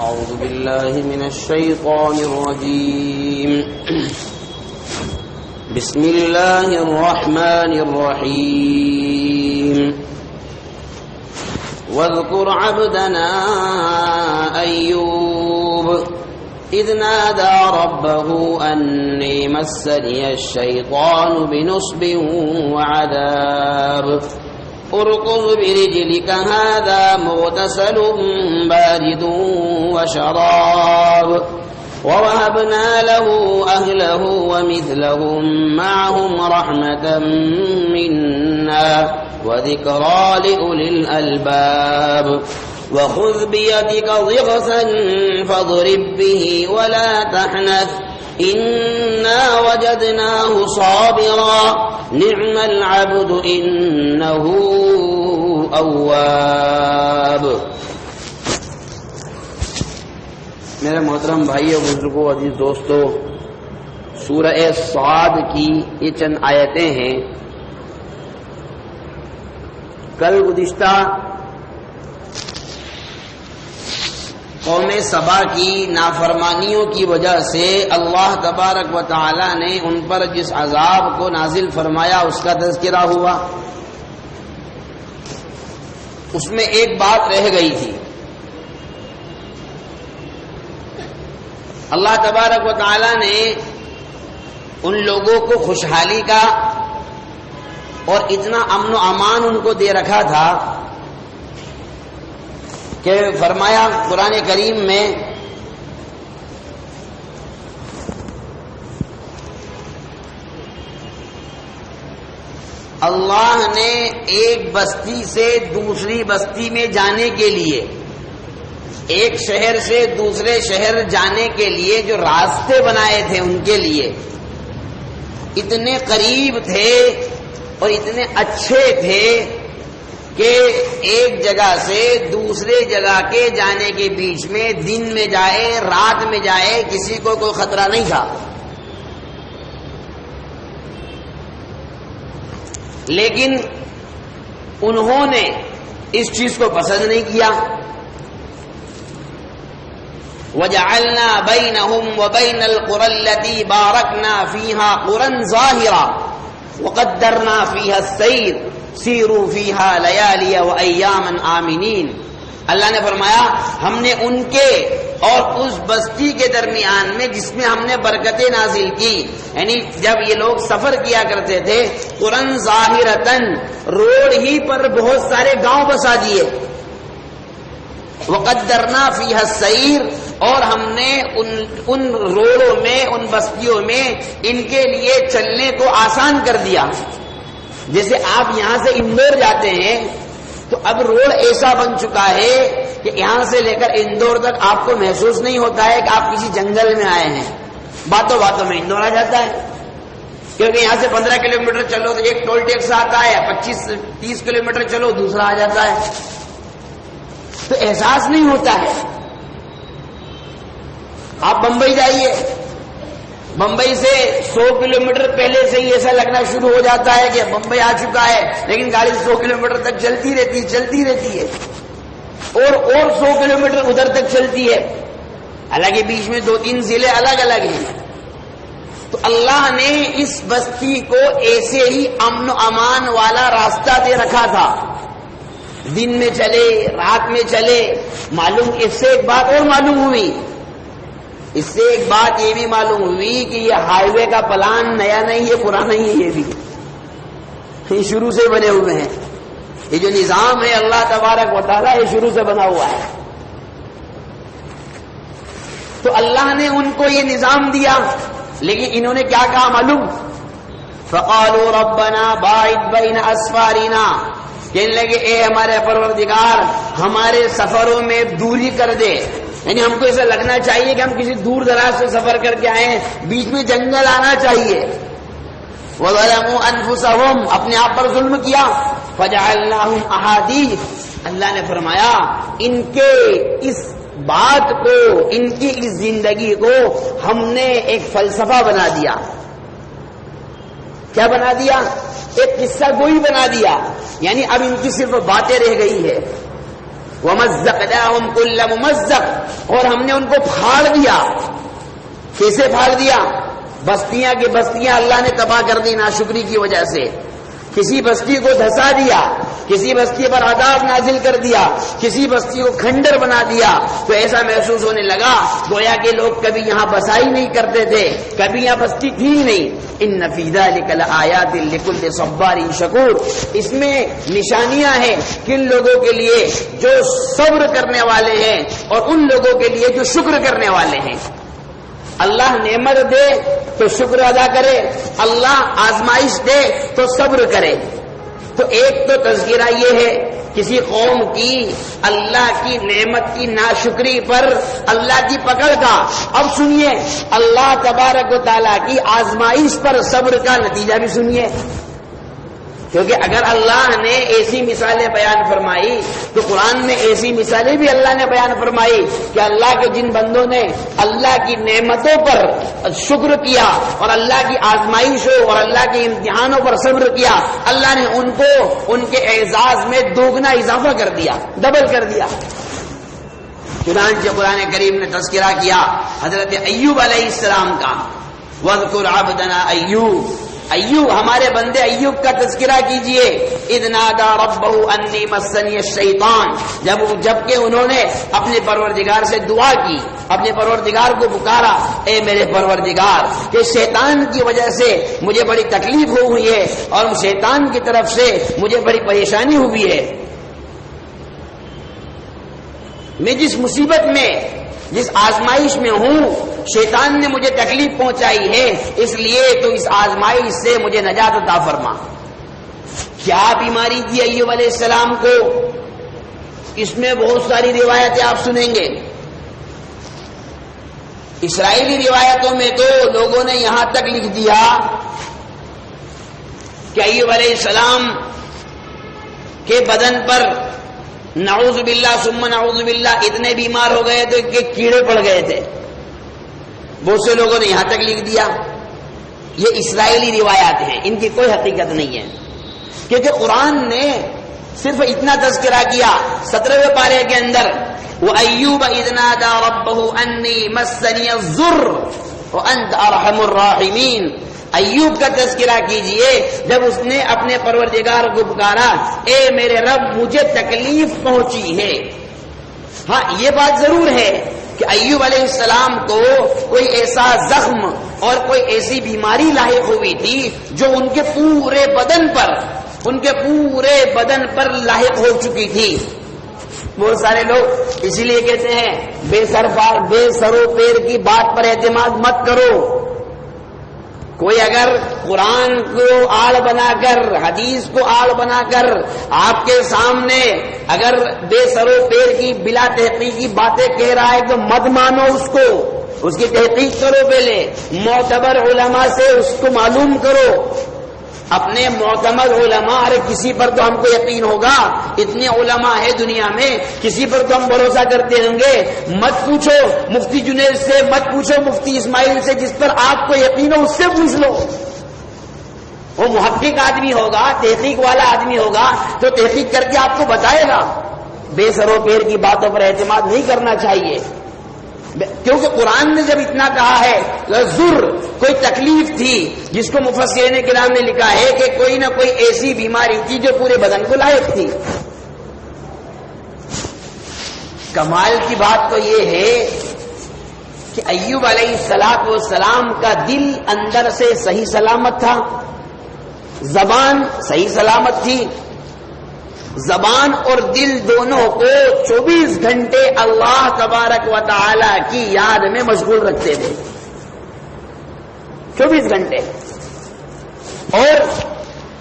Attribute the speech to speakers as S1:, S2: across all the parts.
S1: أعوذ بالله من الشيطان الرجيم. بسم الله الرحمن الرحيم. واذكر عبدنا أيوب إذ نادى ربه أني مسني الشيطان بنصب وعذاب اركض برجلك هذا مغتسل بارد وشراب ووهبنا له أهله ومثلهم معهم رحمة منا وذكرى لأولي الألباب وخذ بيدك ضغثا فاضرب به ولا تحنث إنا وجدناه صابرا نعم العبد إنه أواب. میرے محترم بھائیو بزرگوں عزیز دوستو، سورہ صاد کی یہ چند آیتیں ہیں. کل گزشتہ قوم سبا کی نافرمانیوں کی وجہ سے اللہ تبارک و تعالی نے ان پر جس عذاب کو نازل فرمایا اس کا تذکرہ ہوا. اس میں ایک بات رہ گئی تھی. اللہ تبارک و تعالی نے ان لوگوں کو خوشحالی کا اور اتنا امن و امان ان کو دے رکھا تھا کہ فرمایا قرآن کریم میں اللہ نے ایک بستی سے دوسری بستی میں جانے کے لیے، ایک شہر سے دوسرے شہر جانے کے لیے جو راستے بنائے تھے ان کے لیے اتنے قریب تھے اور اتنے اچھے تھے کہ ایک جگہ سے دوسرے جگہ کے جانے کے بیچ میں دن میں جائے رات میں جائے کسی کو کوئی خطرہ نہیں تھا. لیکن انہوں نے اس چیز کو پسند نہیں کیا. وَجَعَلْنَا بَيْنَهُمْ وَبَيْنَ الْقُرَى الَّتِي بَارَكْنَا فِيهَا قُرًى ظَاهِرًا وَقَدَّرْنَا فِيهَا السَّيْرَ سیروا فیہا لیالی و ایاما آمنین. اللہ نے فرمایا ہم نے ان کے اور اس بستی کے درمیان میں جس میں ہم نے برکتیں نازل کی، یعنی جب یہ لوگ سفر کیا کرتے تھے قرآن ظاہرتن روڈ ہی پر بہت سارے گاؤں بسا دیے. وقدرنا فیہا السیر اور ہم نے ان روڈوں میں ان بستیوں میں ان کے لیے چلنے کو آسان کر دیا. جیسے آپ یہاں سے اندور جاتے ہیں تو اب روڈ ایسا بن چکا ہے کہ یہاں سے لے کر اندور تک آپ کو محسوس نہیں ہوتا ہے کہ آپ کسی جنگل میں آئے ہیں. باتوں باتوں میں اندور آ جاتا ہے، کیونکہ یہاں سے 15 کلومیٹر چلو تو ایک ٹول ٹیکس آتا ہے، 25-30 کلومیٹر چلو دوسرا آ جاتا ہے، تو احساس نہیں ہوتا ہے. آپ بمبئی جائیے، بمبئی سے 100 کلومیٹر پہلے سے ہی ایسا لگنا شروع ہو جاتا ہے کہ بمبئی آ چکا ہے، لیکن گاڑی 100 کلومیٹر تک چلتی رہتی ہے اور 100 کلومیٹر ادھر تک چلتی ہے، حالانکہ بیچ میں 2-3 ضلع الگ الگ ہیں. تو اللہ نے اس بستی کو ایسے ہی امن و امان والا راستہ دے رکھا تھا. دن میں چلے رات میں چلے. معلوم اس سے ایک بات اور معلوم ہوئی، اس سے ایک بات یہ بھی معلوم ہوئی کہ یہ ہائی وے کا پلان نیا نہیں ہے، پرانا ہی ہے. یہ بھی یہ شروع سے بنے ہوئے ہیں. یہ جو نظام ہے اللہ تبارک و تعالیٰ یہ شروع سے بنا ہوا ہے. تو اللہ نے ان کو یہ نظام دیا، لیکن انہوں نے کیا کہا معلوم؟ فقالوا ربنا باعد بین اسفارنا، کہنے لگے اے ہمارے پروردگار ہمارے سفروں میں دوری کر دے. یعنی ہم کو ایسا لگنا چاہیے کہ ہم کسی دور دراز سے سفر کر کے آئے ہیں، بیچ میں جنگل آنا چاہیے. وَظَلَمُوا أَنفُسَهُمْ اپنے آپ پر ظلم کیا. فَجَعَلْنَاهُمْ أَحَادِيثَ اللہ نے فرمایا ان کے اس بات کو، ان کی اس زندگی کو ہم نے ایک فلسفہ بنا دیا. کیا بنا دیا؟ ایک قصہ گوئی بنا دیا. یعنی اب ان کی صرف باتیں رہ گئی ہے. وَمَا وَمَزَّقْنَاهُمْ كُلَّ مُمَزَّقٍ، اور ہم نے ان کو پھاڑ دیا. کیسے پھاڑ دیا؟ بستیاں کی بستیاں اللہ نے تباہ کر دی ناشکری کی وجہ سے. کسی بستی کو دھسا دیا، کسی بستی پر عذاب نازل کر دیا، کسی بستی کو کھنڈر بنا دیا، تو ایسا محسوس ہونے لگا گویا کہ لوگ کبھی یہاں بسائی نہیں کرتے تھے، کبھی یہاں بستی تھی ہی نہیں. ان فی ذلک لآیات لکل صبار شکور، اس میں نشانیاں ہیں کن لوگوں کے لیے جو صبر کرنے والے ہیں اور ان لوگوں کے لیے جو شکر کرنے والے ہیں. اللہ نعمت دے تو شکر ادا کرے، اللہ آزمائش دے تو صبر کرے. تو ایک تو تذکرہ یہ ہے کسی قوم کی اللہ کی نعمت کی ناشکری پر اللہ کی پکڑ کا. اب سنیے اللہ تبارک و تعالیٰ کی آزمائش پر صبر کا نتیجہ بھی سنیے. کیونکہ اگر اللہ نے ایسی مثالیں بیان فرمائی تو قرآن میں ایسی مثالیں بھی اللہ نے بیان فرمائی کہ اللہ کے جن بندوں نے اللہ کی نعمتوں پر شکر کیا اور اللہ کی آزمائشوں اور اللہ کے امتحانوں پر صبر کیا، اللہ نے ان کو ان کے اعزاز میں دوگنا اضافہ کر دیا، ڈبل کر دیا. چنانچہ قرآن کریم نے تذکرہ کیا حضرت ایوب علیہ السلام کا. وَاذْكُرْ عَبْدَنَا ایوب، ایوب ہمارے بندے ایوب کا تذکرہ کیجئے. اذ نادى ربه انی مسنی الشیطان، جبکہ انہوں نے اپنے پروردگار سے دعا کی، اپنے پروردگار کو پکارا، اے میرے پروردگار کہ شیطان کی وجہ سے مجھے بڑی تکلیف ہوئی ہے اور شیطان کی طرف سے مجھے بڑی پریشانی ہوئی ہے. میں جس مصیبت میں جس آزمائش میں ہوں شیطان نے مجھے تکلیف پہنچائی ہے، اس لیے تو اس آزمائش سے مجھے نجات عطا فرما. کیا بیماری تھی ایوب علیہ السلام کو؟ اس میں بہت ساری روایتیں آپ سنیں گے. اسرائیلی روایتوں میں تو لوگوں نے یہاں تک لکھ دیا کہ ایوب علیہ السلام کے بدن پر نعوذ باللہ ثم نعوذ باللہ اتنے بیمار ہو گئے تھے کہ کیڑے پڑ گئے تھے. بہت سے لوگوں نے یہاں تک لکھ دیا. یہ اسرائیلی روایات ہیں، ان کی کوئی حقیقت نہیں ہے، کیونکہ قرآن نے صرف اتنا تذکرہ کیا 17ویں پارے کے اندر، وَأَيُّوبَ إِذْ نَادَى رَبَّهُ أَنِّي مَسَّنِيَ الضُّرُّ وَأَنْتَ أَرْحَمُ الرَّاحِمِينَ. ایوب کا تذکرہ کیجئے جب اس نے اپنے پروردگار کو پکارا، اے میرے رب مجھے تکلیف پہنچی ہے. ہاں یہ بات ضرور ہے کہ ایوب علیہ السلام کو کوئی ایسا زخم اور کوئی ایسی بیماری لاحق ہوئی تھی جو ان کے پورے بدن پر لاحق ہو چکی تھی. بہت سارے لوگ اسی لیے کہتے ہیں بے سر و پیر کی بات پر اعتماد مت کرو. کوئی اگر قرآن کو آڑ بنا کر، حدیث کو آڑ بنا کر آپ کے سامنے اگر بے سر و پیر کی بلا تحقیقی باتیں کہہ رہا ہے تو مت مانو اس کو، اس کی تحقیق کرو، پہلے معتبر علماء سے اس کو معلوم کرو. اپنے معتمد علماء، ارے کسی پر تو ہم کو یقین ہوگا، اتنے علماء ہے دنیا میں، کسی پر تو ہم بھروسہ کرتے ہوں گے. مت پوچھو مفتی جنید سے، مت پوچھو مفتی اسماعیل سے، جس پر آپ کو یقین ہو اس سے پوچھ لو. وہ محقق آدمی ہوگا، تحقیق والا آدمی ہوگا تو تحقیق کر کے آپ کو بتائے گا. بے سر و پیر کی باتوں پر اعتماد نہیں کرنا چاہیے، کیونکہ قرآن نے جب اتنا کہا ہے ضر، کوئی تکلیف تھی جس کو مفسرین کرام نے لکھا ہے کہ کوئی نہ کوئی ایسی بیماری تھی جو پورے بدن کو لاحق تھی. کمال کی بات تو یہ ہے کہ ایوب علیہ السلام کا دل اندر سے صحیح سلامت تھا، زبان صحیح سلامت تھی. زبان اور دل دونوں کو 24 گھنٹے اللہ تبارک و تعالی کی یاد میں مشغول رکھتے تھے. 24 گھنٹے.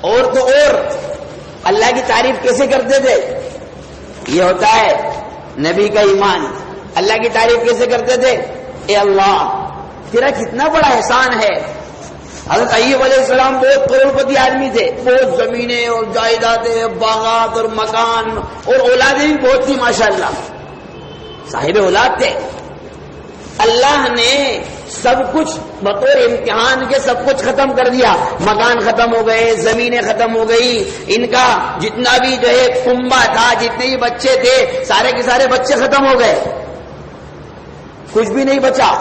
S1: اور تو اور اللہ کی تعریف کیسے کرتے تھے؟ یہ ہوتا ہے نبی کا ایمان. اللہ کی تعریف کیسے کرتے تھے؟ اے اللہ تیرا کتنا بڑا احسان ہے. حضرت ایوب علیہ السلام بہت کروڑپتی آدمی تھے، بہت زمینیں اور جائیدادیں، باغات اور مکان اور اولادیں بھی بہت تھی، ماشاءاللہ صاحب اولاد تھے. اللہ نے سب کچھ بطور امتحان کے سب کچھ ختم کر دیا. مکان ختم ہو گئے, زمینیں ختم ہو گئی, ان کا جتنا بھی جو ہے کنبہ تھا, جتنے بھی بچے تھے, سارے کے سارے بچے ختم ہو گئے, کچھ بھی نہیں بچا.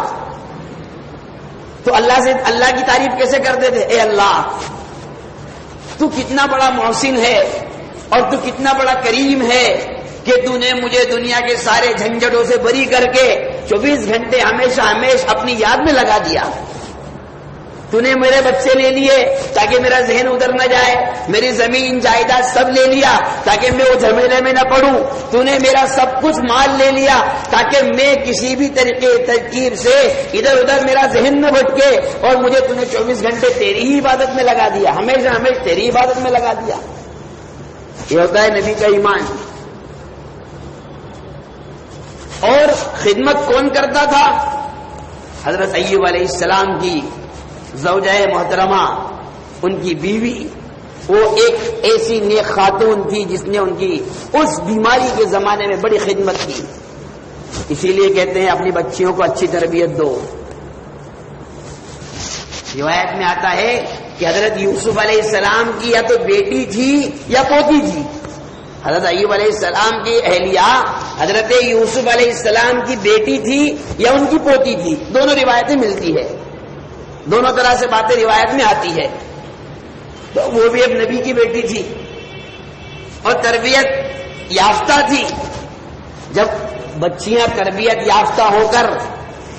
S1: تو اللہ کی تعریف کیسے کرتے تھے؟ اے اللہ, تو کتنا بڑا محسن ہے اور تو کتنا بڑا کریم ہے کہ تو نے مجھے دنیا کے سارے جھنجھٹوں سے بری کر کے 24 گھنٹے ہمیشہ اپنی یاد میں لگا دیا. تو نے میرے بچے لے لیے تاکہ میرا ذہن ادھر نہ جائے, میری زمین جائیداد سب لے لیا تاکہ میں وہ جھمیلے میں نہ پڑوں, تو نے میرا سب کچھ مال لے لیا تاکہ میں کسی بھی طریقے ترکیب سے ادھر ادھر میرا ذہن نہ بھٹکے, اور مجھے تو نے 24 گھنٹے تیری ہی عبادت میں لگا دیا, ہمیشہ تیری عبادت میں لگا دیا. یہ ہوتا ہے نبی کا ایمان. اور خدمت کون کرتا تھا؟ حضرت ایوب علیہ السلام کی زوجہ محترمہ, ان کی بیوی, وہ ایک ایسی نیک خاتون تھی جس نے ان کی اس بیماری کے زمانے میں بڑی خدمت کی. اسی لیے کہتے ہیں اپنی بچیوں کو اچھی تربیت دو. روایت میں آتا ہے کہ حضرت یوسف علیہ السلام کی یا تو بیٹی تھی یا پوتی تھی. حضرت ایوب علیہ السلام کی اہلیہ حضرت یوسف علیہ السلام کی بیٹی تھی یا ان کی پوتی تھی, دونوں روایتیں ملتی ہے, دونوں طرح سے باتیں روایت میں آتی ہے. تو وہ بھی اب نبی کی بیٹی تھی اور تربیت یافتہ تھی. جب بچیاں تربیت یافتہ ہو کر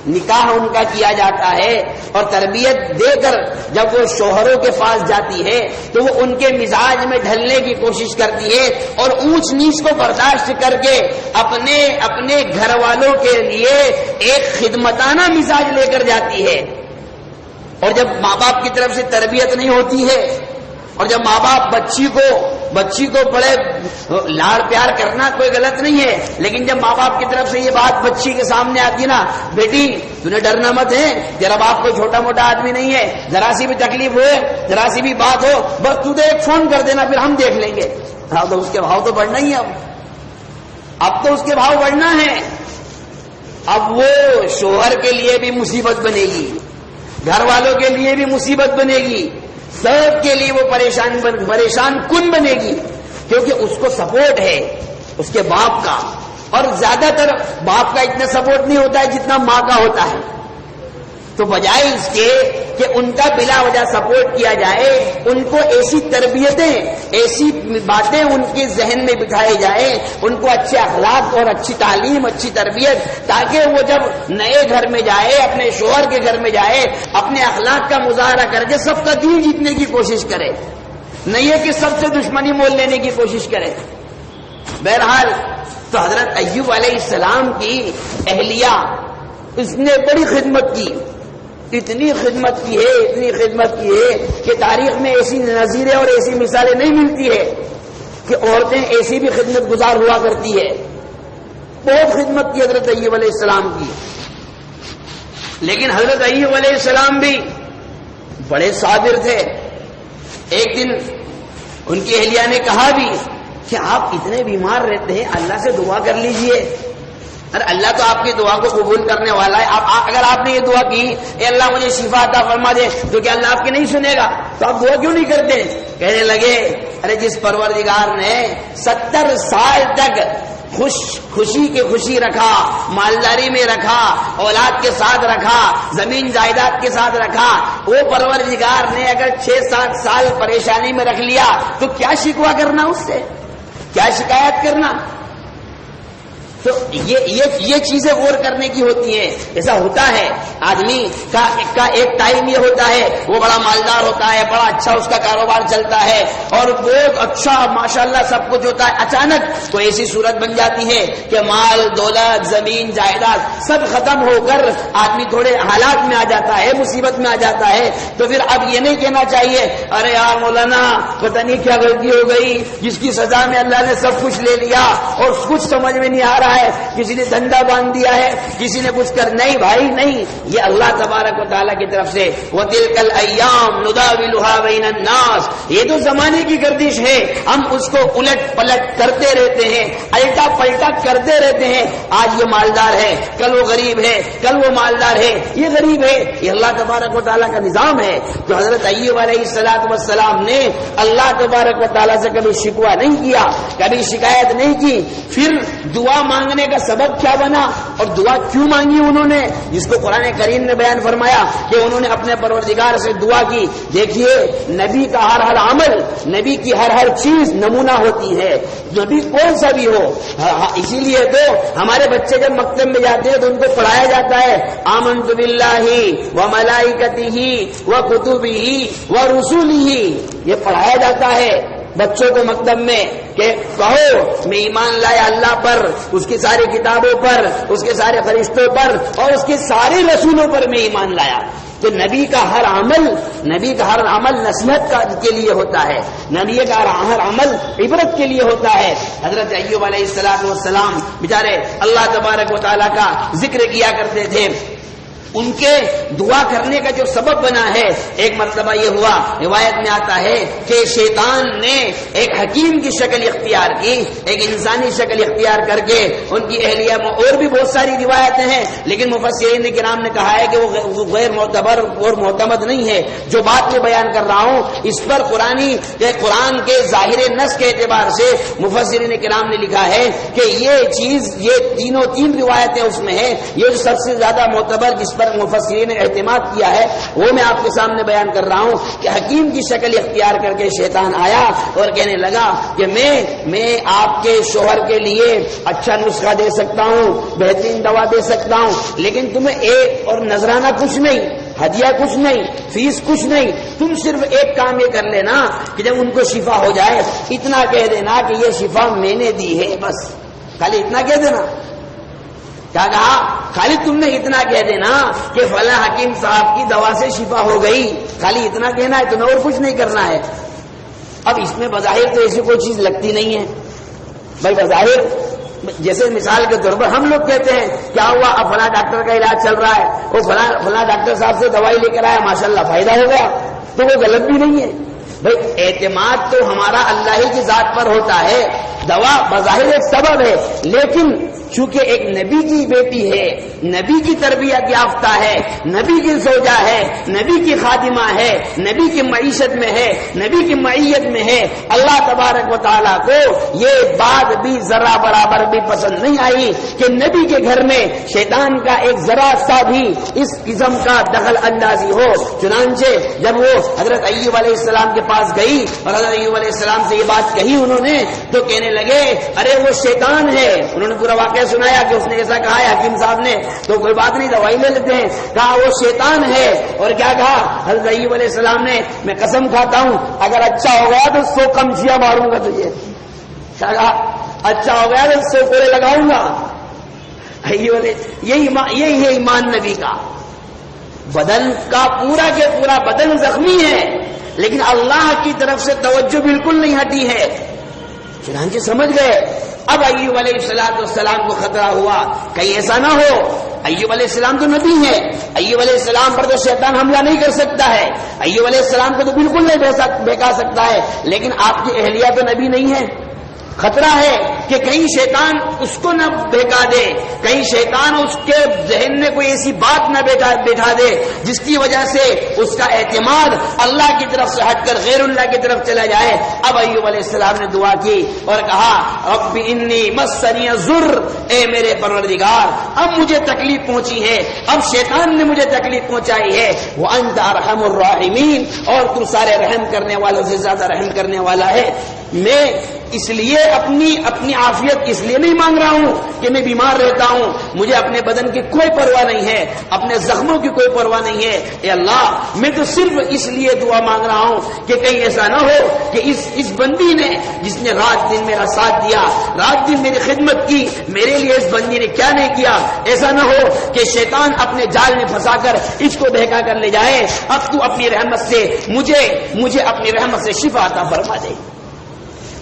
S1: نکاح ان کا کیا جاتا ہے اور تربیت دے کر جب وہ شوہروں کے پاس جاتی ہے تو وہ ان کے مزاج میں ڈھلنے کی کوشش کرتی ہے اور اونچ نیچ کو برداشت کر کے اپنے گھر والوں کے لیے ایک خدمتانہ مزاج لے کر جاتی ہے. اور جب ماں باپ کی طرف سے تربیت نہیں ہوتی ہے, اور جب ماں باپ بچی کو بڑے لاڑ پیار کرنا کوئی غلط نہیں ہے, لیکن جب ماں باپ کی طرف سے یہ بات بچی کے سامنے آتی ہے نا, بیٹی تمہیں ڈرنا مت ہے, ذرا باپ کوئی چھوٹا موٹا آدمی نہیں ہے, ذرا سی بھی تکلیف ہو, ذرا سی بھی بات ہو, بس تو ایک فون کر دینا, پھر ہم دیکھ لیں گے. ہاں تو اس کے بھاؤ تو بڑھنا ہی ہے. اب تو اس کے بھاؤ بڑھنا ہے. اب وہ شوہر کے لیے بھی مصیبت بنے گی, گھر والوں کے لیے بھی مصیبت بنے گی, سب کے لیے وہ پریشان کن بنے گی, کیونکہ اس کو سپورٹ ہے اس کے باپ کا, اور زیادہ تر باپ کا اتنا سپورٹ نہیں ہوتا ہے جتنا ماں کا ہوتا ہے. تو بجائے اس کے کہ ان کا بلا وجہ سپورٹ کیا جائے, ان کو ایسی تربیتیں, ایسی باتیں ان کے ذہن میں بٹھائی جائے, ان کو اچھے اخلاق اور اچھی تعلیم, اچھی تربیت, تاکہ وہ جب نئے گھر میں جائے, اپنے شوہر کے گھر میں جائے, اپنے اخلاق کا مظاہرہ کر کے سب کا دل جیتنے کی کوشش کرے, نہیں ہے کہ سب سے دشمنی مول لینے کی کوشش کرے. بہرحال تو حضرت ایوب علیہ السلام کی اہلیہ, اس نے بڑی خدمت کی, اتنی خدمت کی ہے کہ تاریخ میں ایسی نظیریں اور ایسی مثالیں نہیں ملتی ہے کہ عورتیں ایسی بھی خدمت گزار ہوا کرتی ہے. بہت خدمت کی حضرت ایوب علیہ السلام کی. لیکن حضرت ایوب علیہ السلام بھی بڑے صابر تھے. ایک دن ان کی اہلیہ نے کہا بھی کہ آپ اتنے بیمار رہتے ہیں, اللہ سے دعا کر لیجئے. ارے اللہ تو آپ کی دعا کو قبول کرنے والا ہے. اگر آپ نے یہ دعا کی اے اللہ مجھے شفا عطا فرما دے, تو کیا اللہ آپ کی نہیں سنے گا؟ تو آپ دعا کیوں نہیں کرتے؟ کہنے لگے ارے جس پروردگار نے 70 سال تک خوشی کے خوشی رکھا, مالداری میں رکھا, اولاد کے ساتھ رکھا, زمین جائیداد کے ساتھ رکھا, وہ پروردگار نے اگر 6-7 سال پریشانی میں رکھ لیا تو کیا شکوہ کرنا اس سے, کیا شکایت کرنا؟ تو یہ چیزیں غور کرنے کی ہوتی ہیں. ایسا ہوتا ہے آدمی کا ایک ٹائم یہ ہوتا ہے وہ بڑا مالدار ہوتا ہے, بڑا اچھا اس کا کاروبار چلتا ہے اور بہت اچھا ماشاءاللہ سب کچھ ہوتا ہے. اچانک تو ایسی صورت بن جاتی ہے کہ مال دولت زمین جائیداد سب ختم ہو کر آدمی تھوڑے حالات میں آ جاتا ہے, مصیبت میں آ جاتا ہے. تو پھر اب یہ نہیں کہنا چاہیے ارے یار مولانا پتہ نہیں کیا غلطی ہو گئی, جس کی سزا میں اللہ نے سب کچھ لے لیا اور کچھ سمجھ میں نہیں آ رہا ہے, کسی نے دھندا باندھ دیا ہے, کسی نے کچھ کر. نہیں بھائی نہیں, یہ اللہ تبارک و تعالیٰ کی طرف سے وَتِلْكَ الْأَيَّامُ نُدَاوِلُهَا بَيْنَ النَّاسِ، یہ تو زمانے کی گردش ہے، ہم اس کو الٹ پلٹ کرتے رہتے ہیں، الٹا پلٹا کرتے رہتے ہیں۔ آج یہ مالدار ہے، کل وہ غریب ہے، کل وہ مالدار ہے، یہ غریب ہے۔ یہ اللہ تبارک و تعالیٰ کا نظام ہے۔ تو حضرت ایوب علیہ السلام نے اللہ تبارک و تعالیٰ سے کبھی شکوہ نہیں کیا، کبھی شکایت نہیں کی۔ پھر دعا مانگنے کا سبب کیا بنا اور دعا کیوں مانگی انہوں نے، جس کو قرآن کریم نے بیان فرمایا کہ انہوں نے اپنے پروردگار سے دعا کی۔ دیکھیے نبی کا ہر عمل، نبی کی ہر چیز نمونہ ہوتی ہے، نبی کون سا بھی ہو۔ اسی لیے تو ہمارے بچے جب مکتب میں جاتے ہیں تو ان کو پڑھایا جاتا ہے آمنت باللہ و ملائکتہ و کتبہ و رسلہ، یہ پڑھایا جاتا ہے بچوں کو مکتب میں کہ کہو میں ایمان لایا اللہ پر، اس کی ساری کتابوں پر، اس کے سارے فرشتوں پر اور اس کے سارے رسولوں پر میں ایمان لایا۔ تو نبی کا ہر عمل نصیحت کے لیے ہوتا ہے، نبی کا ہر عمل عبرت کے لیے ہوتا ہے۔ حضرت ایوب علیہ السلام بیچارے اللہ تبارک و تعالیٰ کا ذکر کیا کرتے تھے، ان کے دعا کرنے کا جو سبب بنا ہے، ایک مرتبہ یہ ہوا، روایت میں آتا ہے کہ شیطان نے ایک حکیم کی شکل اختیار کی، ایک انسانی شکل اختیار کر کے ان کی اہلیہ میں، اور بھی بہت ساری روایتیں ہیں لیکن مفسرین کرام نے کہا ہے کہ وہ غیر معتبر اور معتمد نہیں ہے۔ جو بات میں بیان کر رہا ہوں اس پر قرآن کے ظاہر نص کے اعتبار سے مفسرین کرام نے لکھا ہے کہ یہ چیز، یہ تین روایتیں اس میں ہیں، یہ جو سب سے زیادہ معتبر جس پر مفسرین نے اعتماد کیا ہے وہ میں آپ کے سامنے بیان کر رہا ہوں کہ حکیم کی شکل اختیار کر کے شیطان آیا اور کہنے لگا کہ میں آپ کے شوہر کے لیے اچھا نسخہ دے سکتا ہوں، بہترین دوا دے سکتا ہوں، لیکن تمہیں ایک اور نذرانہ کچھ نہیں، ہدیہ کچھ نہیں، فیس کچھ نہیں، تم صرف ایک کام یہ کر لینا کہ جب ان کو شفا ہو جائے اتنا کہہ دینا کہ یہ شفا میں نے دی ہے، بس خالی اتنا کہہ دینا۔ کیا کہا؟ خالی تم نے اتنا کہہ دینا کہ فلاں حکیم صاحب کی دوا سے شفا ہو گئی، خالی اتنا کہنا ہے، تمہیں اور کچھ نہیں کرنا ہے۔ اب اس میں بظاہر تو ایسی کوئی چیز لگتی نہیں ہے بھائی، بظاہر جیسے مثال کے طور پر ہم لوگ کہتے ہیں کیا ہوا، اب فلاں ڈاکٹر کا علاج چل رہا ہے، وہ فلاں ڈاکٹر صاحب سے دوائی لے کر آیا، ماشاءاللہ فائدہ ہو گیا، تو وہ غلط بھی نہیں ہے بھائی۔ اعتماد تو ہمارا اللہ ہی کی ذات پر ہوتا ہے، دوا بظاہر ایک سبب ہے، لیکن چونکہ ایک نبی کی بیٹی ہے، نبی کی تربیت یافتہ ہے، نبی کی زوجہ ہے، نبی کی خادمہ ہے، نبی کی معیشت میں ہے، نبی کی معیت میں ہے، اللہ تبارک و تعالیٰ کو یہ بات بھی ذرا برابر بھی پسند نہیں آئی کہ نبی کے گھر میں شیطان کا ایک ذرا سا بھی اس قسم کا دخل اندازی ہو۔ چنانچہ جب وہ حضرت ایوب علیہ السلام کے پاس گئی اور حضرت ایوب علیہ السلام سے یہ بات کہی انہوں نے، تو کہنے لگے ارے وہ شیطان ہے۔ انہوں نے پورا واقعہ سنایا کہ اس نے ایسا کہا ہے حکیم صاحب نے، تو کوئی بات نہیں دوائی لے لیتے ہیں، کہا وہ شیطان ہے۔ اور کیا کہا حضرت ایوب علیہ السلام نے، میں قسم کھاتا ہوں اگر اچھا ہو گیا تو 100 کمچیاں ماروں گا تجھے۔ کیا کہا؟ اچھا ہو گیا تو 100 کوڑے لگاؤں گا۔ یہی ہے ایمان نبی کا۔ بدن کا پورا کے پورا بدن زخمی ہے لیکن اللہ کی طرف سے توجہ بالکل نہیں ہٹی ہے۔ چنانچہ سمجھ گئے۔ اب ایوب علیہ السلام کو خطرہ ہوا کہیں ایسا نہ ہو، ایوب علیہ السلام تو نبی ہے، ایوب علیہ السلام پر تو شیطان حملہ نہیں کر سکتا ہے، ایوب علیہ السلام کو تو بالکل نہیں بہکا سکتا ہے، لیکن آپ کی اہلیہ تو نبی نہیں ہے۔ خطرہ ہے کہ کہیں شیطان اس کو نہ بہکا دے، کہیں شیطان اس کے ذہن میں کوئی ایسی بات نہ بٹھا دے جس کی وجہ سے اس کا اعتماد اللہ کی طرف سے ہٹ کر غیر اللہ کی طرف چلا جائے۔ اب ایوب علیہ السلام نے دعا کی اور کہا رب انی مسنی الضر، اے میرے پروردگار اب مجھے تکلیف پہنچی ہے، اب شیطان نے مجھے تکلیف پہنچائی ہے، وانت ارحم الراحمین، اور تو سارے رحم کرنے والوں سے زیادہ رحم کرنے والا ہے۔ میں اس لیے اپنی عافیت اس لیے نہیں مانگ رہا ہوں کہ میں بیمار رہتا ہوں، مجھے اپنے بدن کی کوئی پرواہ نہیں ہے، اپنے زخموں کی کوئی پرواہ نہیں ہے۔ اے اللہ میں تو صرف اس لیے دعا مانگ رہا ہوں کہ کہیں ایسا نہ ہو کہ اس بندی نے جس نے رات دن میرا ساتھ دیا، رات دن میری خدمت کی، میرے لیے اس بندی نے کیا نہیں کیا، ایسا نہ ہو کہ شیطان اپنے جال میں پھنسا کر اس کو بہکا کر لے جائے۔ اب تو اپنی رحمت سے مجھے اپنی رحمت سے شفا عطا فرما دے۔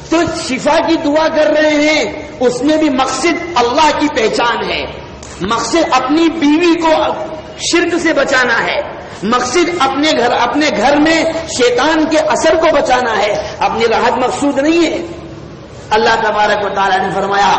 S1: تو شفا کی دعا کر رہے ہیں، اس میں بھی مقصد اللہ کی پہچان ہے، مقصد اپنی بیوی کو شرک سے بچانا ہے، مقصد اپنے گھر میں شیطان کے اثر کو بچانا ہے، اپنی راحت مقصود نہیں ہے۔ اللہ تبارک و تعالیٰ نے فرمایا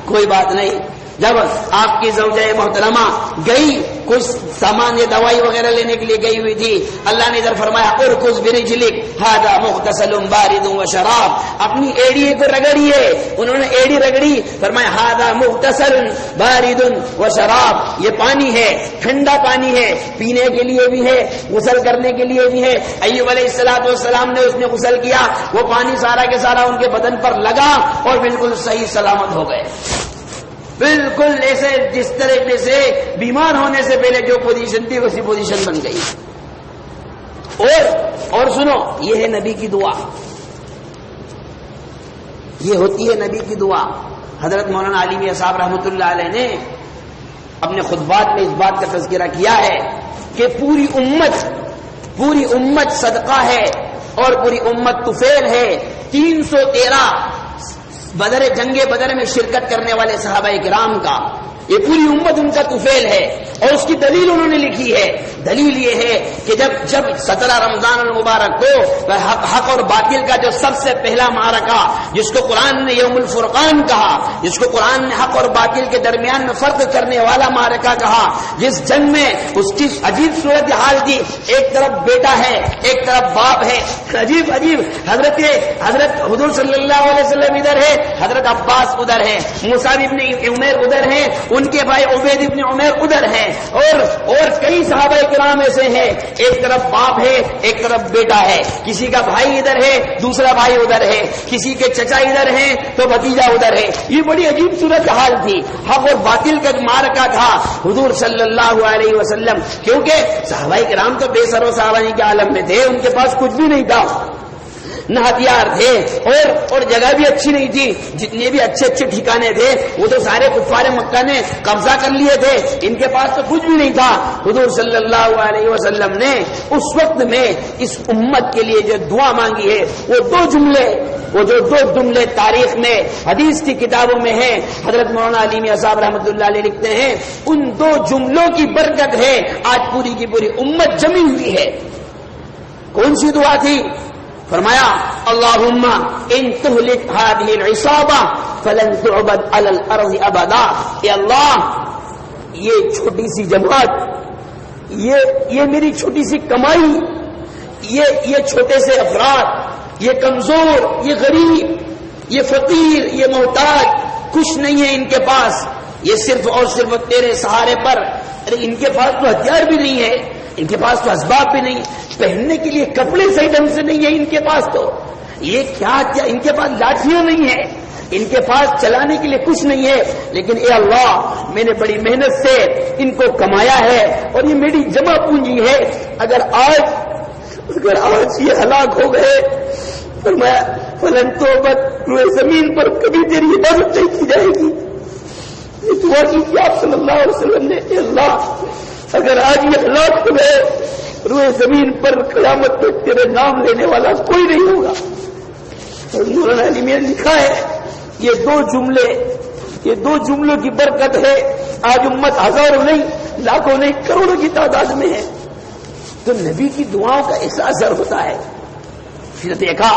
S1: کوئی بات نہیں، جب آپ کی زوجہ محترمہ گئی کچھ سامان یا دوائی وغیرہ لینے کے لیے گئی ہوئی تھی، اللہ نے ادھر فرمایا ارکض برجلک ھذا مغتسل بارد وشراب، اپنی ایڑی کو رگڑیے، انہوں نے ایڑی رگڑی، فرمایا ھذا مغتسل بارد وشراب، یہ پانی ہے، ٹھنڈا پانی ہے، پینے کے لیے بھی ہے، غسل کرنے کے لیے بھی ہے۔ ایوب علیہ السلام نے اس نے غسل کیا، وہ پانی سارا کے سارا ان کے بدن پر لگا اور بالکل صحیح سلامت ہو گئے، بالکل ایسے جس طریقے سے بیمار ہونے سے پہلے جو پوزیشن تھی ویسی پوزیشن بن گئی۔ اور سنو، یہ ہے نبی کی دعا، یہ ہوتی ہے نبی کی دعا۔ حضرت مولانا علی میاں صاحب رحمۃ اللہ علیہ نے اپنے خطبات میں اس بات کا تذکرہ کیا ہے کہ پوری امت صدقہ ہے اور پوری امت طفیل ہے۔ 313 جنگ بدر میں شرکت کرنے والے صحابہ کرام کا یہ پوری امت ان کا طفیل ہے، اور اس کی دلیل انہوں نے لکھی ہے۔ دلیل یہ ہے کہ جب 17 رمضان المبارک کو حق اور باطل کا جو سب سے پہلا معرکہ، جس کو قرآن نے یوم الفرقان کہا، جس کو قرآن نے حق اور باطل کے درمیان میں فرق کرنے والا معرکہ کہا، جس جنگ میں اس کی عجیب صورت حال تھی، ایک طرف بیٹا ہے، ایک طرف باپ ہے، عجیب حضرت حضور صلی اللہ علیہ وسلم ادھر ہے، حضرت عباس ادھر ہے، مصعب ابن عمیر ادھر ہیں، ان کے بھائی عبید ابن عمیر ادھر ہیں، اور کئی صحابہ کرام ایسے ہیں، ایک طرف باپ ہے، ایک طرف بیٹا ہے، کسی کا بھائی ادھر ہے، دوسرا بھائی ادھر ہے، کسی کے چچا ادھر ہیں تو بھتیجا ادھر ہے۔ یہ بڑی عجیب صورت حال تھی، حق اور باطل کا معرکہ تھا۔ حضور صلی اللہ علیہ وسلم، کیونکہ صحابہ کرام تو بے سر و سامانی کے عالم میں تھے، ان کے پاس کچھ بھی نہیں تھا، نہ ہتھیار تھے، اور جگہ بھی اچھی نہیں تھی، جتنے بھی اچھے ٹھکانے تھے وہ تو سارے کفار مکہ نے قبضہ کر لیے تھے، ان کے پاس تو کچھ بھی نہیں تھا۔ حضور صلی اللہ علیہ وسلم نے اس وقت میں اس امت کے لیے جو دعا مانگی ہے، وہ دو جملے تاریخ میں حدیث کی کتابوں میں ہیں، حضرت مولانا علی میاں صاحب رحمۃ اللہ علیہ لکھتے ہیں، ان دو جملوں کی برکت ہے آج پوری کی پوری امت جمی ہوئی ہے۔ کون سی دعا تھی؟ فرمایا اللہم ان تہلک ہذہ العصابہ فلن تعبد علی الارض ابدا، اے اللہ یہ چھوٹی سی جماعت، یہ میری چھوٹی سی کمائی، یہ چھوٹے سے افراد، یہ کمزور، یہ غریب، یہ فقیر، یہ محتاج، کچھ نہیں ہے ان کے پاس، یہ صرف اور صرف تیرے سہارے پر، ارے ان کے پاس تو ہتھیار بھی نہیں ہے، ان کے پاس تو اسباب بھی نہیں، پہننے کے لیے کپڑے صحیح ڈھنگ سے نہیں ہے ان کے پاس، تو یہ کیا ان کے پاس لاٹھیاں نہیں ہے، ان کے پاس چلانے کے لیے کچھ نہیں ہے، لیکن اے اللہ میں نے بڑی محنت سے ان کو کمایا ہے اور یہ میری جمع پونجی ہے، اگر آج یہ ہلاک ہو گئے، فرمایا فلن توبت، روئے زمین پر کبھی تیری عبادت نہیں کی جائے گی۔ یہ دعا کی کہ آپ صلی اللہ علیہ وسلم نے، اے اللہ اگر آج یہ ہلاک ہو گئے، روئے زمین پر قیامت میں تیرے نام لینے والا کوئی نہیں ہوگا۔ اور مولانا علی میاں نے لکھا ہے یہ دو جملوں کی برکت ہے، آج امت ہزاروں نہیں، لاکھوں نہیں، کروڑوں کی تعداد میں ہے، تو نبی کی دعاؤں کا ایسا اثر ہوتا ہے۔ پھر دیکھا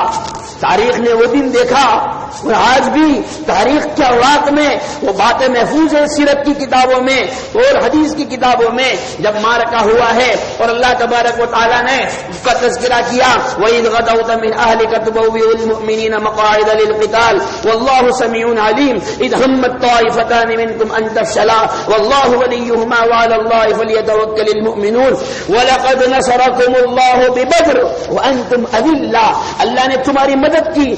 S1: تاریخ نے وہ دن دیکھا، اور آج بھی تاریخ کے اوراق میں وہ باتیں محفوظ ہیں، سیرت کی کتابوں میں اور حدیث کی کتابوں میں، جب معرکہ ہوا ہے اور اللہ تبارک و تعالیٰ نے اس کا تذکرہ کیا، وَإِذْ غَدَوْتَ مِنْ أَهْلِكَ تُبَوِّئُ الْمُؤْمِنِينَ مَقَاعِدَ لِلْقِتَالِ وَاللَّهُ سَمِيعٌ عَلِيمٌ إِذْ هَمَّتْ طَائِفَتَانِ مِنْكُمْ أَنْ تَفْشَلَا وَاللَّهُ وَلِيُّهُمَا وَعَلَى اللَّهِ فَلْيَتَوَكَّلِ الْمُؤْمِنُونَ وَلَقَدْ نَصَرَكُمُ اللَّهُ بِبَدْرٍ وَأَنْتُمْ أَذِلَّةٌ، اللہ نے تمہاری مدد کی،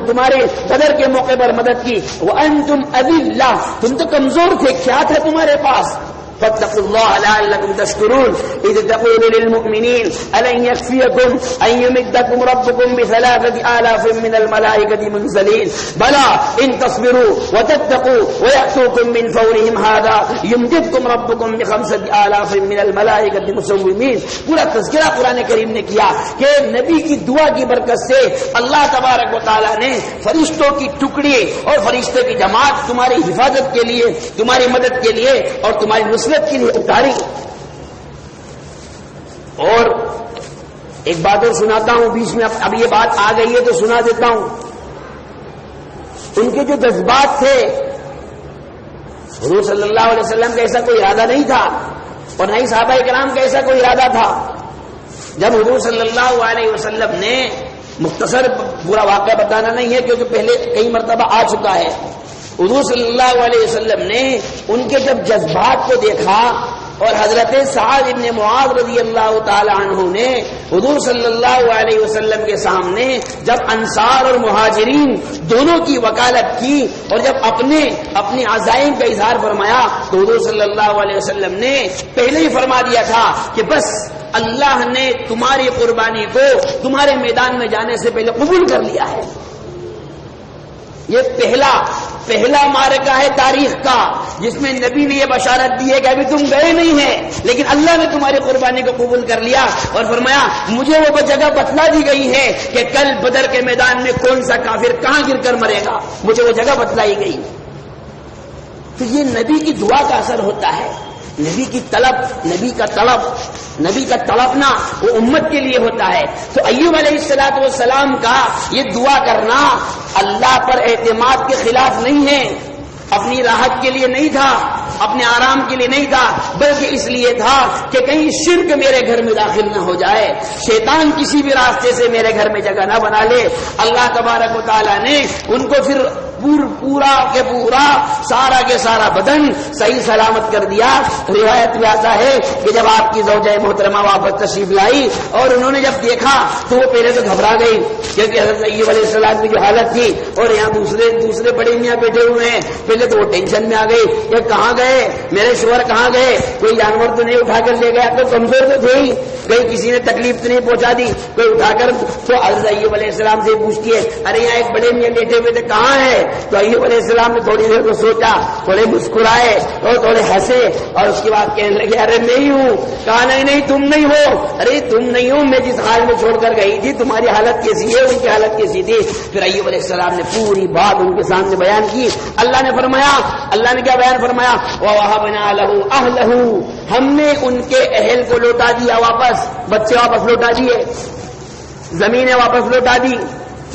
S1: تمہارے بدر کے موقع پر مدد کی، وَأَنْتُمْ أَذِلَّةٌ، تم تو کمزور تھے، کیا تھا تمہارے پاس؟ فاتقوا الله لعلكم تشكرون إذ تقول للمؤمنين ألن يكفيكم أن يمدكم ربكم ب3,000 من الملائكة منزلين بلى إن تصبروا وتتقوا ويأتوكم من فورهم هذا يمددكم ربكم ب5,000 من الملائكة مسومين۔ پورا تذکرہ قرآن کریم نے کیا کہ نبی کی دعا کی برکت سے اللہ تبارک و تعالیٰ نے فرشتوں کی ٹکڑی اور فرشتوں کی جماعت تمہاری حفاظت کے لیے، تمہاری مدد کے لیے اور تمہاری نصرت کے لیے اتاری۔ اور ایک بات اور سناتا ہوں بیچ میں، اب یہ بات آ گئی ہے تو سنا دیتا ہوں. ان کے جو جذبات تھے، حضور صلی اللہ علیہ وسلم کا ایسا کوئی ارادہ نہیں تھا اور نہ ہی صحابہ کرام کا ایسا کوئی ارادہ تھا. جب حضور صلی اللہ علیہ وسلم نے، مختصر پورا واقعہ بتانا نہیں ہے کیونکہ پہلے کئی مرتبہ آ چکا ہے، حضور صلی اللہ علیہ وسلم نے ان کے جب جذبات کو دیکھا اور حضرت سعد بن معاذ رضی اللہ تعالی عنہ نے حضور صلی اللہ علیہ وسلم کے سامنے جب انصار اور مہاجرین دونوں کی وکالت کی اور جب اپنے عزائم کا اظہار فرمایا تو حضور صلی اللہ علیہ وسلم نے پہلے ہی فرما دیا تھا کہ بس اللہ نے تمہاری قربانی کو تمہارے میدان میں جانے سے پہلے قبول کر لیا ہے. یہ پہلا معرکہ ہے تاریخ کا جس میں نبی نے یہ بشارت دی ہے کہ ابھی تم گئے نہیں ہیں لیکن اللہ نے تمہاری قربانی کو قبول کر لیا اور فرمایا مجھے وہ جگہ بتلا دی گئی ہے کہ کل بدر کے میدان میں کون سا کافر کہاں گر کر مرے گا، مجھے وہ جگہ بتلائی گئی. تو یہ نبی کی دعا کا اثر ہوتا ہے. نبی کی طلب، نبی کا تڑپنا وہ امت کے لیے ہوتا ہے. تو ایوب علیہ السلام کا یہ دعا کرنا اللہ پر اعتماد کے خلاف نہیں ہے، اپنی راحت کے لیے نہیں تھا، اپنے آرام کے لیے نہیں تھا، بلکہ اس لیے تھا کہ کہیں شرک میرے گھر میں داخل نہ ہو جائے، شیطان کسی بھی راستے سے میرے گھر میں جگہ نہ بنا لے. اللہ تبارک و تعالیٰ نے ان کو پھر پورا کے پورا سارا کے سارا بدن صحیح سلامت کر دیا. روایت میں آتا ہے کہ جب آپ کی زوجہ محترمہ واپس تشریف لائی اور انہوں نے جب دیکھا تو وہ پہلے تو گھبرا گئی کیونکہ حضرت ایوب علیہ السلام کی جو حالت تھی اور یہاں دوسرے بڑے میاں بیٹھے ہوئے ہیں. پہلے تو وہ ٹینشن میں آ گئی کہ کہاں گئے میرے شوہر، کہاں گئے، کوئی جانور تو نہیں اٹھا کر لے گیا، تو کمزور تو تھے ہی، کہیں کسی نے تکلیف تو نہیں پہنچا دی کوئی اٹھا کر. تو حضرت ایوب علیہ السلام سے پوچھتی ہے ارے یہاں ایک بڑے میاں بیٹھے ہوئے تھے کہاں ہے؟ تو ایوب علیہ السلام نے تھوڑی دیر کو سوچا، تھوڑے مسکرائے اور تھوڑے ہنسے اور اس کے بعد کہنے لگے ارے میں ہی ہوں. کہا نہیں تم نہیں ہو. ارے تم نہیں ہو، میں جس حال میں چھوڑ کر گئی تھی تمہاری حالت کیسی ہے، ان کی حالت کیسی تھی. پھر ایوب علیہ السلام نے پوری بات ان کے سامنے بیان کی. اللہ نے کیا بیان فرمایا؟ وَوَهَبْنَا لَهُ أَهْلَهُ، ہم نے ان کے اہل کو لوٹا دیا، واپس بچے واپس لوٹا دیے، زمینیں واپس لوٹا دی،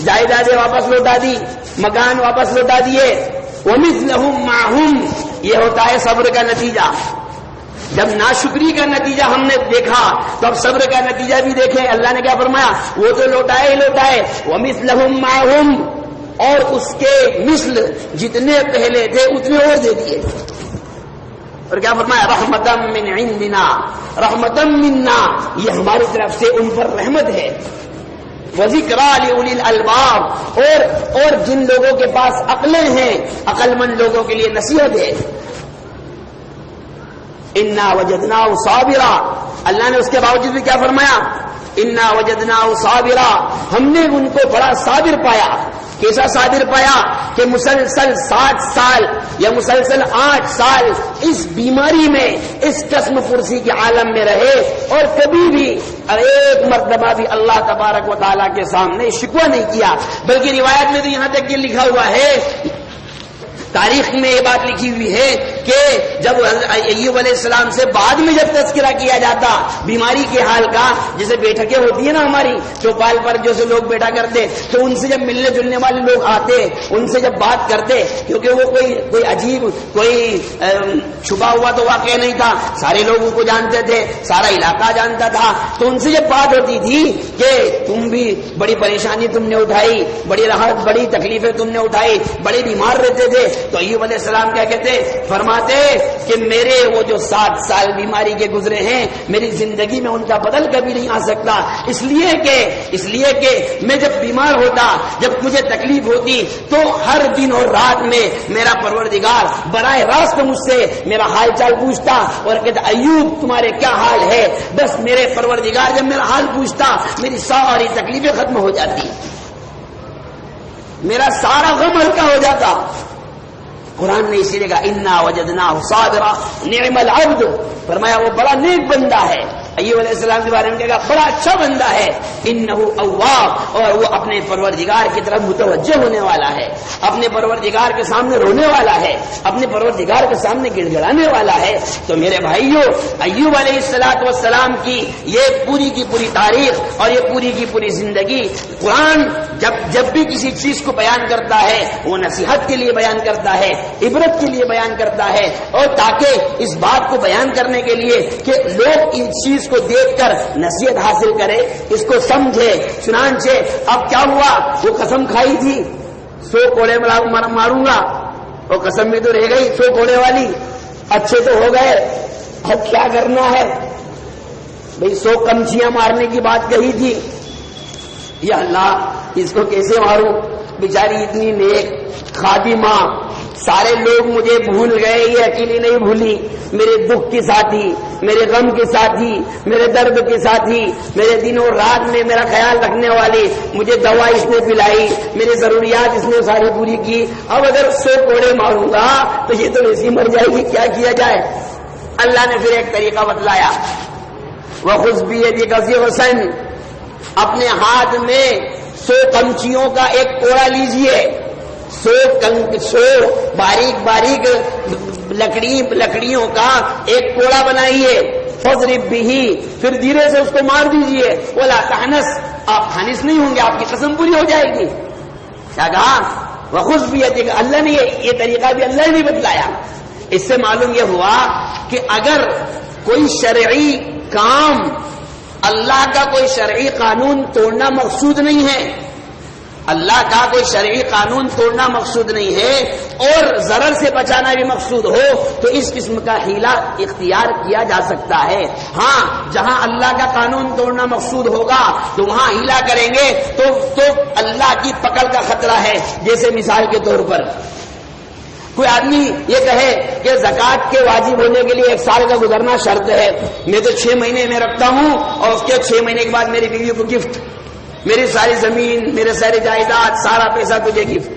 S1: جائیدادیں واپس لوٹا دی، مکان واپس لوٹا دیے. وَمِثْلَهُمْ مَعَهُمْ، یہ ہوتا ہے صبر کا نتیجہ. جب ناشکری کا نتیجہ ہم نے دیکھا تو اب صبر کا نتیجہ بھی دیکھیں. اللہ نے کیا فرمایا؟ وہ تو لوٹائے ہی لوٹائے. وَمِثْلَهُمْ مَعَهُمْ، اور اس کے مثل جتنے پہلے تھے اتنے اور دے دیے. اور کیا فرمایا؟ رحمتم من عندنا، رحمتم منا، یہ ہماری طرف سے ان پر رحمت ہے. وذکریٰ لأولی الالباب، اور جن لوگوں کے پاس عقلیں ہیں، عقل مند لوگوں کے لیے نصیحت ہے. انا وجدناہ صابرا، اللہ نے اس کے باوجود بھی کیا فرمایا؟ انا وجدناہ صابرا، ہم نے ان کو بڑا صابر پایا. کیسا صابر پایا؟ کہ مسلسل 60 سال یا مسلسل 8 سال اس بیماری میں، اس قسم پرسی کے عالم میں رہے اور کبھی بھی ایک مرتبہ بھی اللہ تبارک و تعالیٰ کے سامنے شکوہ نہیں کیا. بلکہ روایت میں تو یہاں تک یہ لکھا ہوا ہے، تاریخ میں یہ بات لکھی ہوئی ہے کہ جب ایوب علیہ السلام سے بعد میں جب تذکرہ کیا جاتا بیماری کے حال کا، جیسے بیٹھکیں ہوتی ہیں نا ہماری چوپال پر جیسے لوگ بیٹھا کرتے، تو ان سے جب ملنے جلنے والے لوگ آتے، ان سے جب بات کرتے، کیونکہ وہ کوئی عجیب کوئی چھپا ہوا تو واقعہ نہیں تھا، سارے لوگوں کو جانتے تھے، سارا علاقہ جانتا تھا. تو ان سے جب بات ہوتی تھی کہ تم بھی بڑی پریشانی تم نے اٹھائی، بڑی راحت، بڑی تکلیفیں تم نے اٹھائی، بڑے بیمار رہتے تھے، تو ایوب علیہ السلام کیا کہتے؟ فرماتے کہ میرے وہ جو 7 سال بیماری کے گزرے ہیں میری زندگی میں ان کا بدل کبھی نہیں آ سکتا. اس لیے کہ میں جب بیمار ہوتا، جب مجھے تکلیف ہوتی تو ہر دن اور رات میں میرا پروردگار براہ راست مجھ سے میرا حال چال پوچھتا اور کہتا ایوب تمہارے کیا حال ہے. بس میرے پروردگار جب میرا حال پوچھتا میری ساری تکلیفیں ختم ہو جاتی، میرا سارا غم ہلکا ہو جاتا. قرآن نے اسی لیے کہا انا وجدناہ صابرا نعم العبد، فرمایا وہ بڑا نیک بندہ ہے. ایوب علیہ السلام کے بارے میں کہا بڑا اچھا بندہ ہے، انہ اواب، اور وہ اپنے پروردگار کی طرف متوجہ ہونے والا ہے، اپنے پروردگار کے سامنے رونے والا ہے، اپنے پروردگار کے سامنے گڑ گڑانے والا ہے۔ تو میرے بھائیوں، ایوب علیہ السلام کی یہ پوری کی پوری تاریخ اور یہ پوری کی پوری زندگی، قرآن جب بھی کسی چیز کو بیان کرتا ہے وہ نصیحت کے لیے بیان کرتا ہے، عبرت کے لیے بیان کرتا ہے، اور تاکہ اس بات کو بیان کرنے کے لیے کہ لوگ اس چیز کو دیکھ کر نصیحت حاصل کرے، اس کو سمجھے۔ چنانچہ اب کیا ہوا، وہ قسم کھائی تھی 100 کوڑے ماروں گا، وہ قسم بھی تو رہ گئی 100 کوڑے والی، اچھے تو ہو گئے، اب کیا کرنا ہے بھئی؟ 100 کمچیاں مارنے کی بات کہی تھی، یا اللہ اس کو کیسے ماروں، بیچاری اتنی نیک خادمہ، سارے لوگ مجھے بھول گئے، یہ اکیلی نہیں بھولی، میرے دکھ کے ساتھی، میرے غم کے ساتھی، میرے درد کے ساتھی، میرے دن اور رات میں میرا خیال رکھنے والی، مجھے دوا اس نے پلائی، میری ضروریات اس نے ساری پوری کی، اب اگر 100 کوڑے ماروں گا تو یہ تو ایسی مر جائے گی، کیا کیا جائے؟ اللہ نے پھر ایک طریقہ بتلایا، وَخُذْ بِيَدِكَ ضِغْثًا، اپنے ہاتھ میں 100 کمچیوں کا ایک کوڑا لیجئے، 100 باریک باریک لکڑیوں کا ایک کوڑا بنائیے، فَاضْرِب بِهِ، پھر دھیرے سے اس کو مار دیجئے، وَلَا تَحْنَثْ، آپ حانث نہیں ہوں گے، آپ کی قسم پوری ہو جائے گی۔ کیا کہا؟ وَخُذْ بِيَدِكَ، اللہ نے یہ طریقہ بھی اللہ نے بتلایا۔ اس سے معلوم یہ ہوا کہ اگر کوئی شرعی کام، اللہ کا کوئی شرعی قانون توڑنا مقصود نہیں ہے، اللہ کا کوئی شرعی قانون توڑنا مقصود نہیں ہے اور ضرر سے بچانا بھی مقصود ہو تو اس قسم کا حیلہ اختیار کیا جا سکتا ہے۔ ہاں، جہاں اللہ کا قانون توڑنا مقصود ہوگا تو وہاں حیلہ کریں گے تو اللہ کی پکڑ کا خطرہ ہے۔ جیسے مثال کے طور پر کوئی آدمی یہ کہے کہ زکوٰۃ کے واجب ہونے کے لیے 1 سال کا گزرنا شرط ہے، میں تو 6 مہینے میں رکھتا ہوں اور اس کے 6 مہینے کے بعد میری بیوی کو گفٹ، میری ساری زمین، میرے ساری جائیداد، سارا پیسہ تجھے گفٹ۔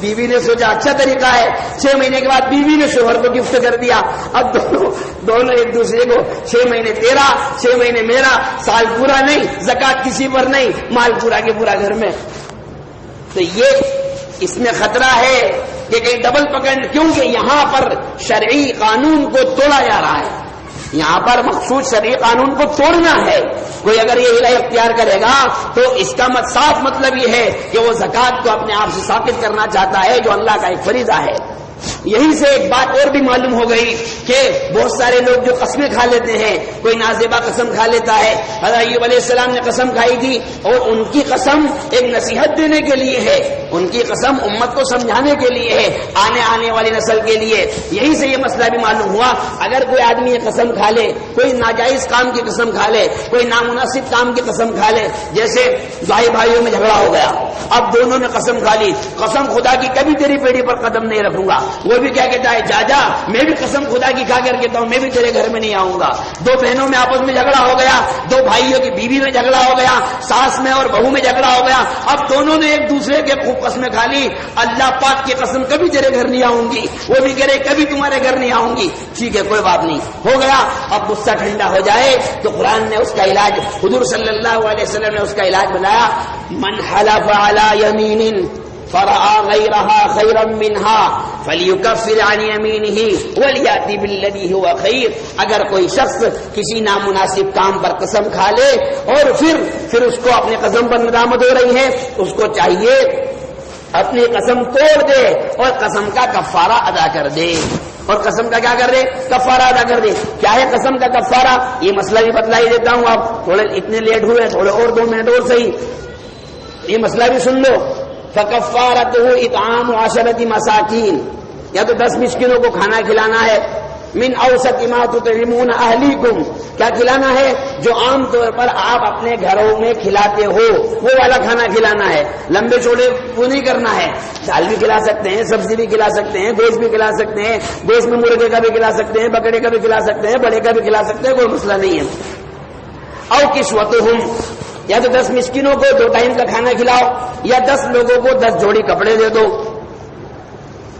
S1: بیوی نے سوچا اچھا طریقہ ہے، 6 مہینے کے بعد بیوی نے شوہر کو گفٹ کر دیا، اب دونوں ایک دوسرے کو 6 مہینے تیرا، 6 مہینے میرا، سال پورا نہیں، زکوٰۃ کسی پر نہیں، مال پورا کے پورا گھر میں۔ تو یہ اس میں خطرہ ہے کہ کہیں ڈبل پکڑ، کیونکہ یہاں پر شرعی قانون کو توڑا جا رہا ہے، یہاں پر مخصوص شرعی قانون کو توڑنا ہے۔ کوئی اگر یہ حیلہ اختیار کرے گا تو اس کا صاف مطلب یہ ہے کہ وہ زکوٰۃ کو اپنے آپ سے ثابت کرنا چاہتا ہے جو اللہ کا ایک فریضہ ہے۔ یہی سے ایک بات اور بھی معلوم ہو گئی کہ بہت سارے لوگ جو قسمیں کھا لیتے ہیں، کوئی نازیبہ قسم کھا لیتا ہے، حضرت ایوب علیہ السلام نے قسم کھائی تھی اور ان کی قسم ایک نصیحت دینے کے لیے ہے، ان کی قسم امت کو سمجھانے کے لیے ہے، آنے والی نسل کے لیے۔ یہی سے یہ مسئلہ بھی معلوم ہوا، اگر کوئی آدمی یہ قسم کھا لے، کوئی ناجائز کام کی قسم کھا لے، کوئی نامناسب کام کی قسم کھا لے، جیسے بھائیوں میں جھگڑا ہو گیا، اب دونوں نے قسم کھا لی، قسم خدا کی کبھی تیری پیڑھی پر قدم نہیں رکھوں گا، وہ بھی کیا کہتا ہے جا میں بھی قسم خدا کی کھا کر کہتا ہوں میں بھی تیرے گھر میں نہیں آؤں گا۔ 2 بہنوں میں آپس میں جھگڑا ہو گیا، 2 بھائیوں کی بیوی میں جھگڑا ہو گیا، ساس میں اور بہو میں جھگڑا ہو گیا، اب دونوں نے ایک دوسرے کے خوب قسمیں کھا لی، اللہ پاک کی قسم کبھی تیرے گھر نہیں آؤں گی، وہ بھی کہہ رہے کبھی تمہارے گھر نہیں آؤں گی، ٹھیک ہے کوئی بات نہیں، ہو گیا۔ اب غصہ ٹھنڈا ہو جائے تو قرآن نے اس کا علاج، حضور صلی اللہ علیہ وسلم نے اس کا علاج بنایا، من حلف علی یمین فرأى غيرها خيرا منها فليكفر عن يمينه وليأتي بالذي هو خير۔ اگر کوئی شخص کسی نامناسب کام پر قسم کھا لے اور پھر اس کو اپنے قسم پر ندامت ہو رہی ہے، اس کو چاہیے اپنی قسم توڑ دے اور قسم کا کفارہ ادا کر دے، اور قسم کا کیا کر دے؟ کفارہ ادا کر دے۔ کیا ہے قسم کا کفارہ؟ یہ مسئلہ بھی بتلا ہی دیتا ہوں، آپ تھوڑے اتنے لیٹ ہوئے، تھوڑے اور 2 منٹ اور صحیح، یہ مسئلہ بھی سن لو۔ فَكَفَّارَتُهُ إِطْعَامُ 10 مساکین، یا تو 10 مسکینوں کو کھانا کھلانا ہے، من اوسط ما تطعمون اہلیکم، کیا کھلانا ہے؟ جو عام طور پر آپ اپنے گھروں میں کھلاتے ہو وہ والا کھانا کھلانا ہے، لمبے چوڑے وہ نہیں کرنا ہے، دال بھی کھلا سکتے ہیں، سبزی بھی کھلا سکتے ہیں، گوشت بھی کھلا سکتے ہیں، گوشت میں مرغے کا بھی کھلا سکتے ہیں، بکرے کا بھی کھلا سکتے ہیں، بڑے کا بھی کھلا سکتے ہیں، کوئی مسئلہ نہیں ہے۔ او کسوتہم، یا تو 10 مسکینوں کو 2 ٹائم کا کھانا کھلاؤ، یا 10 لوگوں کو 10 جوڑی کپڑے دے دو۔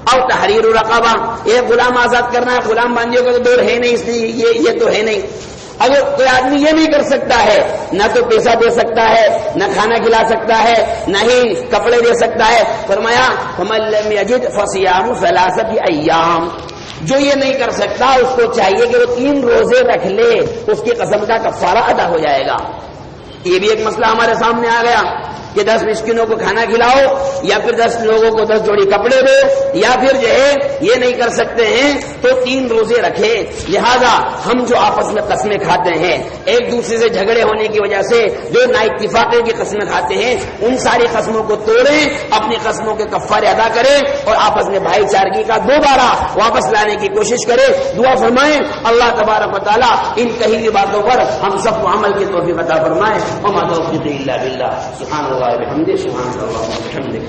S1: او تحریر رقبہ، ایک غلام آزاد کرنا ہے، غلام باندھیوں کا تو دور ہے نہیں، اس لیے یہ تو ہے نہیں، اگر کوئی آدمی یہ نہیں کر سکتا ہے، نہ تو پیسہ دے سکتا ہے، نہ کھانا کھلا سکتا ہے، نہ ہی کپڑے دے سکتا ہے، فرمایا فَمَن لَّمْ يَجِدْ فَصِيَامُ ثَلَاثَةِ أَيَّامٍ، جو یہ نہیں کر سکتا اس کو چاہیے کہ وہ 3 روزے رکھ لے، اس کی قسم کا کفارہ ادا ہو جائے گا۔ یہ بھی ایک مسئلہ ہمارے سامنے آ گیا کہ 10 مسکینوں کو کھانا کھلاؤ، یا پھر 10 لوگوں کو 10 جوڑی کپڑے دو، یا پھر جو ہے یہ نہیں کر سکتے ہیں تو 3 روزے رکھے۔ لہذا ہم جو آپس میں قسمیں کھاتے ہیں، ایک دوسرے سے جھگڑے ہونے کی وجہ سے جو نا اتفاقی کی قسمیں کھاتے ہیں، ان ساری قسموں کو توڑیں، اپنی قسموں کے کفارے ادا کریں اور آپس میں بھائی چارگی کا دوبارہ واپس لانے کی کوشش کریں۔ دعا فرمائیں اللہ تبارک و تعالیٰ ان کہی ہوئی باتوں پر ہم سب کو عمل کی توفیق عطا فرمائے۔ وما توفیقی الا باللہ۔ سبحان اللہ وبحمدہ، سبحان اللہ وبحمدہ۔